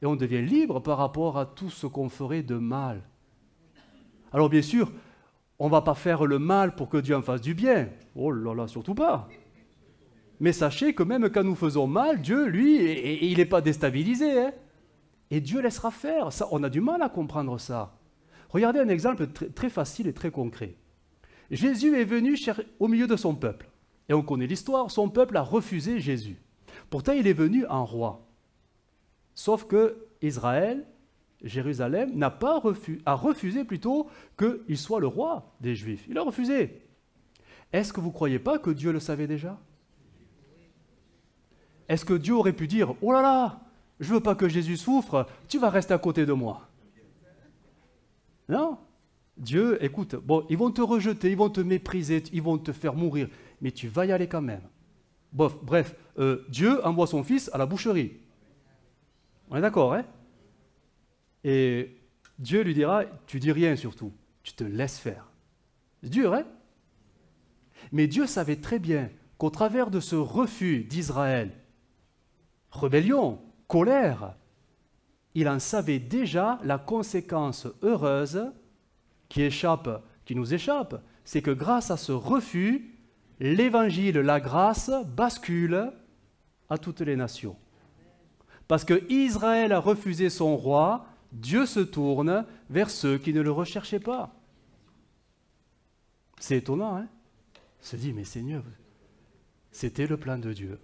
Et on devient libre par rapport à tout ce qu'on ferait de mal. Alors bien sûr, on ne va pas faire le mal pour que Dieu en fasse du bien. Oh là là, surtout pas. Mais sachez que même quand nous faisons mal, Dieu, lui, il n'est pas déstabilisé. Hein? Et Dieu laissera faire. Ça, on a du mal à comprendre ça. Regardez un exemple très facile et très concret. Jésus est venu au milieu de son peuple. Et on connaît l'histoire, son peuple a refusé Jésus. Pourtant, il est venu en roi. Sauf que Israël, Jérusalem, a refusé plutôt qu'il soit le roi des Juifs. Il a refusé. Est-ce que vous ne croyez pas que Dieu le savait déjà? Est-ce que Dieu aurait pu dire « Oh là là, je ne veux pas que Jésus souffre, tu vas rester à côté de moi ». Non. Dieu, écoute, bon, ils vont te rejeter, ils vont te mépriser, ils vont te faire mourir, mais tu vas y aller quand même. Bref, Dieu envoie son fils à la boucherie. On est d'accord, hein? Et Dieu lui dira, tu dis rien surtout, tu te laisses faire. C'est dur, hein? Mais Dieu savait très bien qu'au travers de ce refus d'Israël, rébellion, colère, il en savait déjà la conséquence heureuse qui nous échappe, c'est que grâce à ce refus, l'évangile, la grâce, bascule à toutes les nations. Parce que Israël a refusé son roi, Dieu se tourne vers ceux qui ne le recherchaient pas. C'est étonnant, hein? On se dit, mais Seigneur, c'était le plan de Dieu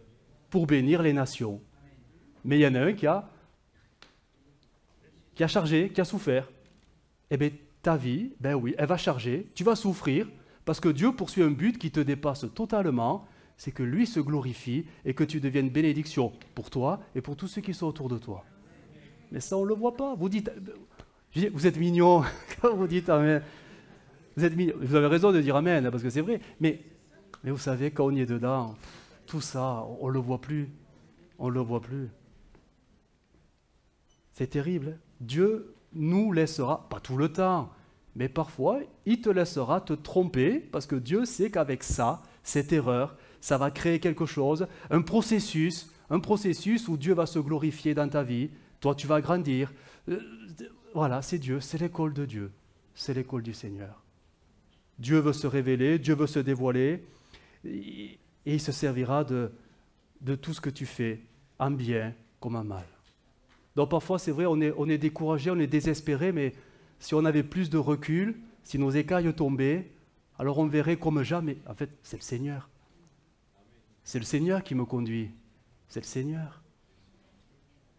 pour bénir les nations. Mais il y en a un qui a chargé, qui a souffert. Eh bien, ta vie, ben oui, elle va charger, tu vas souffrir, parce que Dieu poursuit un but qui te dépasse totalement, c'est que lui se glorifie et que tu deviennes bénédiction pour toi et pour tous ceux qui sont autour de toi. Mais ça, on ne le voit pas. Vous dites, vous êtes mignon quand vous dites amen. Vous avez raison de dire amen, parce que c'est vrai. Mais vous savez, quand on y est dedans, tout ça, on ne le voit plus. On ne le voit plus. C'est terrible. Dieu nous laissera, pas tout le temps, mais parfois, il te laissera te tromper, parce que Dieu sait qu'avec ça, cette erreur, ça va créer quelque chose, un processus où Dieu va se glorifier dans ta vie, toi tu vas grandir. Voilà, c'est Dieu, c'est l'école de Dieu, c'est l'école du Seigneur. Dieu veut se révéler, Dieu veut se dévoiler, et il se servira de tout ce que tu fais, en bien comme en mal. Donc parfois, c'est vrai, on est découragé, on est désespéré, mais si on avait plus de recul, si nos écailles tombaient, alors on verrait comme jamais. En fait, c'est le Seigneur. C'est le Seigneur qui me conduit. C'est le Seigneur.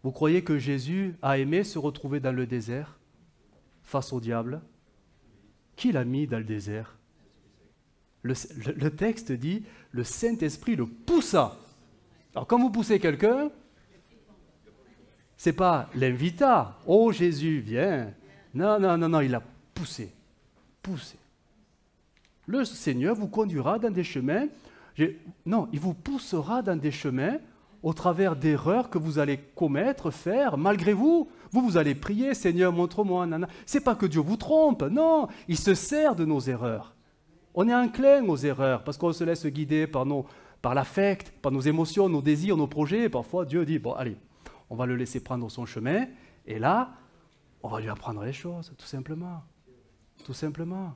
Vous croyez que Jésus a aimé se retrouver dans le désert, face au diable? Qui l'a mis dans le désert? Le texte dit, le Saint-Esprit le poussa. Alors quand vous poussez quelqu'un, C'est pas l'invita. Oh Jésus, viens. Non, non, non, non, il a poussé. Poussé. Le Seigneur vous conduira dans des chemins. Non, il vous poussera dans des chemins au travers d'erreurs que vous allez commettre, faire, malgré vous. Vous allez prier, Seigneur, montre-moi. C'est pas que Dieu vous trompe, non. Il se sert de nos erreurs. On est enclin aux erreurs parce qu'on se laisse guider par l'affect, par nos émotions, nos désirs, nos projets. Parfois, Dieu dit, bon, allez, on va le laisser prendre son chemin. Et là, on va lui apprendre les choses, tout simplement. Tout simplement.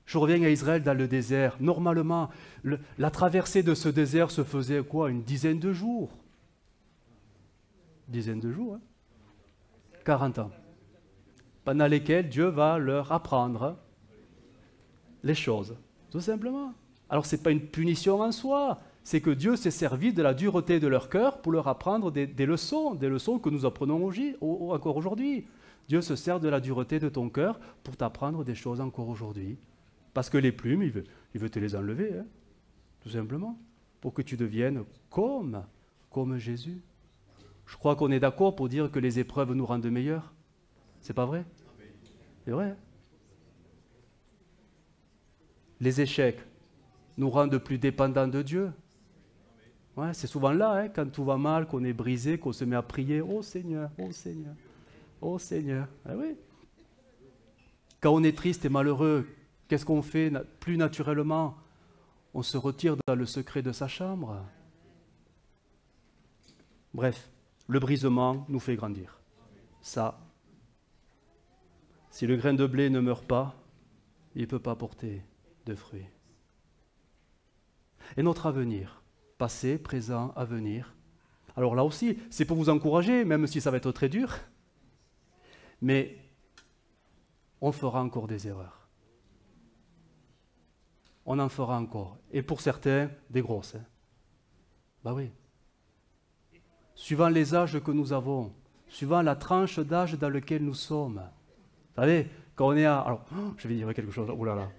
Je reviens à Israël dans le désert. Normalement, la traversée de ce désert se faisait quoi? Une dizaine de jours. Dizaine de jours, hein? 40 ans. Pendant lesquels Dieu va leur apprendre les choses, tout simplement. Alors ce n'est pas une punition en soi, c'est que Dieu s'est servi de la dureté de leur cœur pour leur apprendre des leçons que nous apprenons encore aujourd'hui. Dieu se sert de la dureté de ton cœur pour t'apprendre des choses encore aujourd'hui. Parce que les plumes, il veut te les enlever, hein, tout simplement, pour que tu deviennes comme Jésus. Je crois qu'on est d'accord pour dire que les épreuves nous rendent meilleurs. C'est pas vrai? C'est vrai. Les échecs nous rendent plus dépendants de Dieu. Ouais, c'est souvent là, hein, quand tout va mal, qu'on est brisé, qu'on se met à prier. Oh Seigneur, oh Seigneur, oh Seigneur. Ah oui. Quand on est triste et malheureux, qu'est-ce qu'on fait plus naturellement? On se retire dans le secret de sa chambre. Bref, le brisement nous fait grandir. Ça, si le grain de blé ne meurt pas, il ne peut pas porter de fruits. Et notre avenir, passé, présent, avenir. Alors là aussi, c'est pour vous encourager, même si ça va être très dur, mais on fera encore des erreurs. On en fera encore. Et pour certains, des grosses. Hein. Ben oui. Suivant les âges que nous avons, suivant la tranche d'âge dans laquelle nous sommes. Vous savez, quand on est à... Alors, je vais dire quelque chose. Oh là là.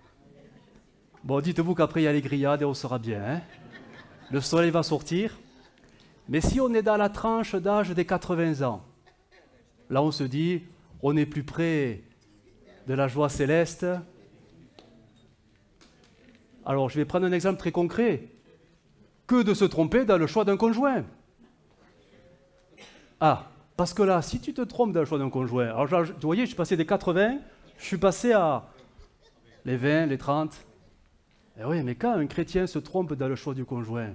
Bon, dites-vous qu'après, il y a les grillades et on sera bien. Hein. Le soleil va sortir. Mais si on est dans la tranche d'âge des 80 ans, là, on se dit, on est plus près de la joie céleste. Alors, je vais prendre un exemple très concret. Que de se tromper dans le choix d'un conjoint. Ah, parce que là, si tu te trompes dans le choix d'un conjoint, alors vous voyez, je suis passé des 80, je suis passé à les 20, les 30. Eh oui, mais quand un chrétien se trompe dans le choix du conjoint,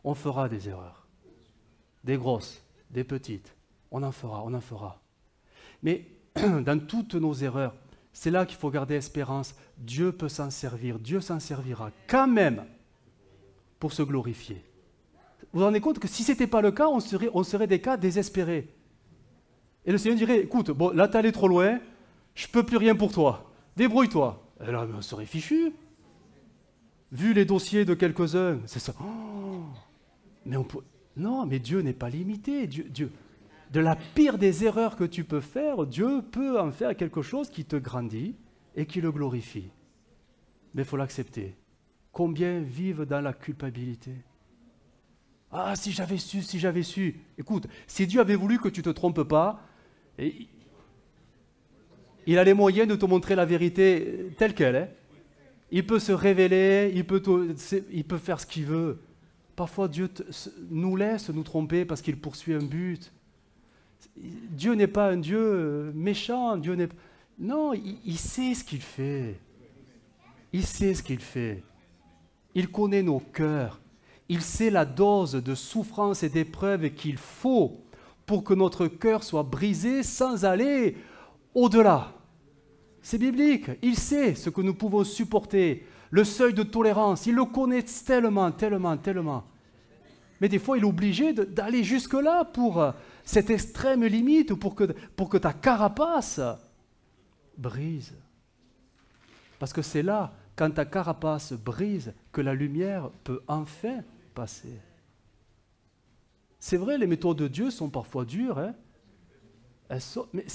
on fera des erreurs. Des grosses, des petites. On en fera. Mais dans toutes nos erreurs, c'est là qu'il faut garder espérance. Dieu peut s'en servir. Dieu s'en servira quand même pour se glorifier. Vous vous rendez compte que si ce n'était pas le cas, on serait des cas désespérés. Et le Seigneur dirait, écoute, bon, là, tu es allé trop loin, je ne peux plus rien pour toi. Débrouille-toi. Et là, on serait fichu. Vu les dossiers de quelques-uns, c'est ça. Oh, mais non, mais Dieu n'est pas limité. Dieu, de la pire des erreurs que tu peux faire, Dieu peut en faire quelque chose qui te grandit et qui le glorifie. Mais il faut l'accepter. Combien vivent dans la culpabilité? Ah, si j'avais su. Écoute, si Dieu avait voulu que tu ne te trompes pas, il a les moyens de te montrer la vérité telle qu'elle est. Il peut se révéler, il peut faire ce qu'il veut. Parfois, Dieu nous laisse nous tromper parce qu'il poursuit un but. Dieu n'est pas un Dieu méchant. Non, il sait ce qu'il fait. Il sait ce qu'il fait. Il connaît nos cœurs. Il sait la dose de souffrance et d'épreuve qu'il faut pour que notre cœur soit brisé sans aller au-delà. C'est biblique. Il sait ce que nous pouvons supporter, le seuil de tolérance. Il le connaît tellement. Mais des fois, il est obligé d'aller jusque-là pour cette extrême limite, pour que ta carapace brise. Parce que c'est là, quand ta carapace brise, que la lumière peut enfin passer. C'est vrai, les méthodes de Dieu sont parfois dures, hein? Mais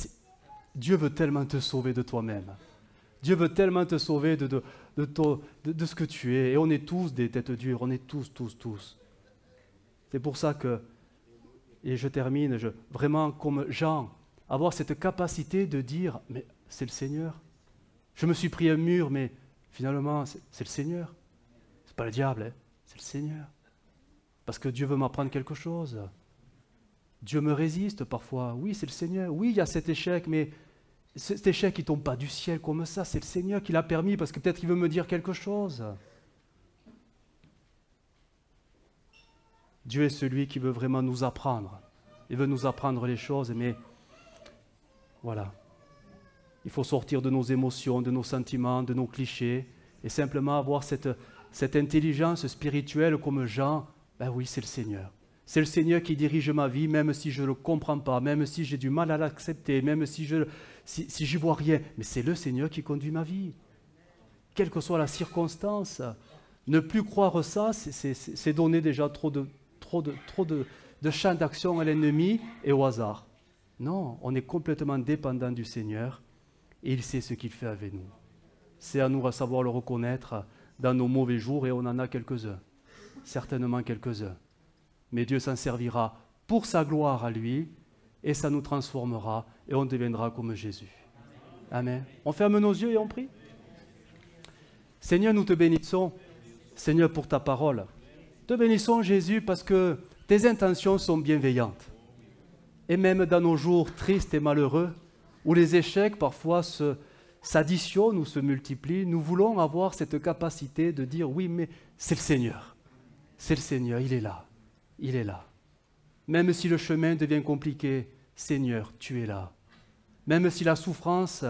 Dieu veut tellement te sauver de toi-même. Dieu veut tellement te sauver de ce que tu es. Et on est tous des têtes dures, on est tous. C'est pour ça que, et je termine, vraiment comme Jean, avoir cette capacité de dire, mais c'est le Seigneur. Je me suis pris un mur, mais finalement, c'est le Seigneur. C'est pas le diable, hein, c'est le Seigneur. Parce que Dieu veut m'apprendre quelque chose. Dieu me résiste parfois. Oui, c'est le Seigneur. Oui, il y a cet échec, mais cet échec, il ne tombe pas du ciel comme ça. C'est le Seigneur qui l'a permis parce que peut-être qu'il veut me dire quelque chose. Dieu est celui qui veut vraiment nous apprendre. Il veut nous apprendre les choses, mais voilà. Il faut sortir de nos émotions, de nos sentiments, de nos clichés et simplement avoir cette intelligence spirituelle comme Jean. Ben oui, c'est le Seigneur. C'est le Seigneur qui dirige ma vie, même si je ne le comprends pas, même si j'ai du mal à l'accepter, même si j'y vois rien. Mais c'est le Seigneur qui conduit ma vie. Quelle que soit la circonstance. Ne plus croire ça, c'est donner déjà trop de champ d'action à l'ennemi et au hasard. Non, on est complètement dépendant du Seigneur et il sait ce qu'il fait avec nous. C'est à nous à savoir le reconnaître dans nos mauvais jours et on en a quelques-uns. Certainement quelques-uns. Mais Dieu s'en servira pour sa gloire à lui et ça nous transformera et on deviendra comme Jésus. Amen. On ferme nos yeux et on prie. Seigneur, nous te bénissons, Seigneur, pour ta parole. Te bénissons, Jésus, parce que tes intentions sont bienveillantes. Et même dans nos jours tristes et malheureux, où les échecs parfois s'additionnent ou se multiplient, nous voulons avoir cette capacité de dire oui, mais c'est le Seigneur. C'est le Seigneur, il est là. Il est là. Même si le chemin devient compliqué, Seigneur, tu es là. Même si la souffrance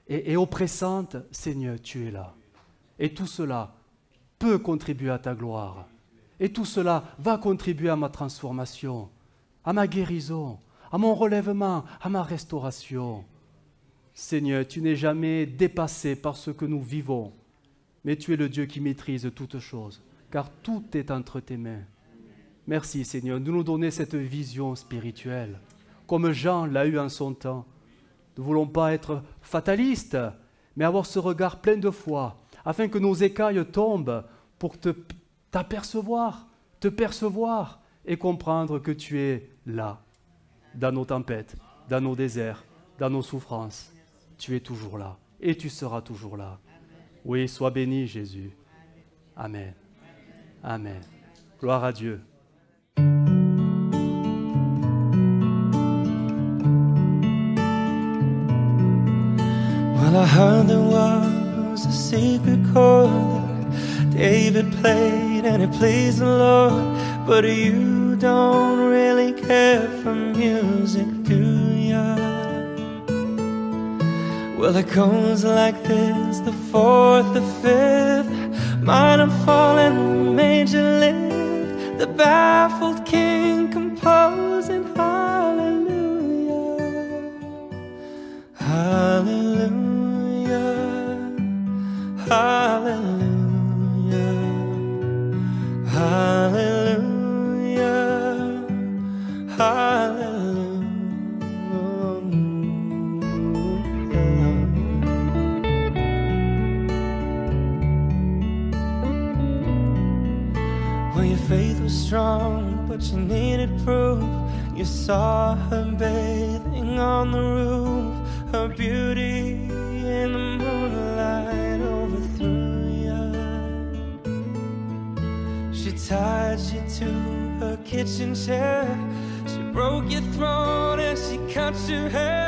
est oppressante, Seigneur, tu es là. Et tout cela peut contribuer à ta gloire. Et tout cela va contribuer à ma transformation, à ma guérison, à mon relèvement, à ma restauration. Seigneur, tu n'es jamais dépassé par ce que nous vivons, mais tu es le Dieu qui maîtrise toutes choses, car tout est entre tes mains. Merci Seigneur de nous donner cette vision spirituelle, comme Jean l'a eu en son temps. Nous ne voulons pas être fatalistes, mais avoir ce regard plein de foi, afin que nos écailles tombent pour t'apercevoir, te percevoir et comprendre que tu es là, dans nos tempêtes, dans nos déserts, dans nos souffrances. Tu es toujours là et tu seras toujours là. Oui, sois béni Jésus. Amen. Amen. Gloire à Dieu. Well, I heard there was a secret chord that David played and it pleased the Lord. But you don't really care for music, do ya? Well, it goes like this, the fourth, the fifth, minor fall and the major lift, the baffled king composing hallelujah, hallelujah, hallelujah, hallelujah, hallelujah. Well, your faith was strong, but you needed proof. You saw her bathing on the roof, her beauty in the moonlight overthrew you. She tied you to her kitchen chair, she broke your throat and she cut your hair.